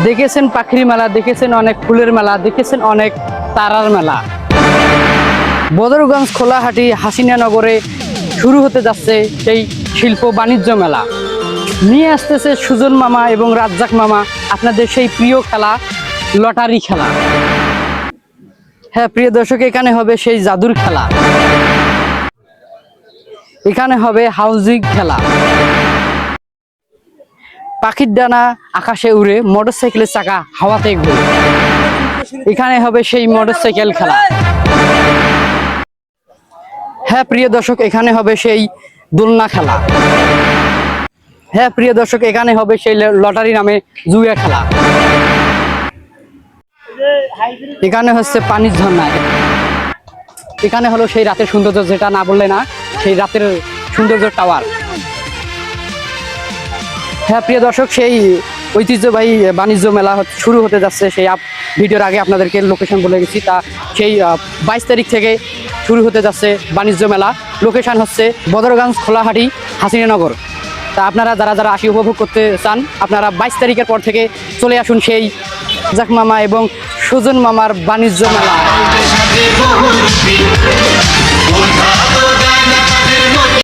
দেখেছেন পাখির মেলা, দেখেছেন অনেক ফুলের মেলা, দেখেছেন অনেক তারার মেলা। বদরগঞ্জ খোলাহাটি হাসিনানগরে শুরু হতে যাচ্ছে সেই শিল্প বাণিজ্য মেলা। নিয়ে আসতেছে সুজন মামা এবং রাজ্জাক মামা আপনাদের সেই প্রিয় খেলা লটারি খেলা। হ্যাঁ প্রিয় দর্শক, এখানে হবে সেই জাদুর খেলা, এখানে হবে হাউজিং খেলা। পাখির ডানা আকাশে উড়ে, মোটরসাইকেলের চাকা হাওয়াতে ঘুরে, এখানে হবে সেই মোটরসাইকেল খেলা। হ্যাঁ প্রিয় দর্শক, এখানে হবে সেই দোলনা খেলা। হ্যাঁ প্রিয় দর্শক, এখানে হবে সেই লটারি নামে জুয়া খেলা। এখানে হচ্ছে পানির ঝর্ণা, এখানে হলো সেই রাতের সৌন্দর্য, যেটা না বললে না, সেই রাতের সৌন্দর্য টাওয়ার। হ্যাঁ প্রিয় দর্শক, সেই ঐতিহ্যবাহী বাণিজ্য মেলা শুরু হতে যাচ্ছে। সেই ভিডিওর আগে আপনাদেরকে লোকেশন বলে গেছি, তা সেই 22 তারিখ থেকে শুরু হতে যাচ্ছে বাণিজ্য মেলা। লোকেশন হচ্ছে বদরগঞ্জ খোলাহাটি হাসিনানগর। তা আপনারা যারা যারা আসি উপভোগ করতে চান, আপনারা 22 তারিখের পর থেকে চলে আসুন সেই রাজ্জাক মামা এবং সুজন মামার বাণিজ্য মেলা।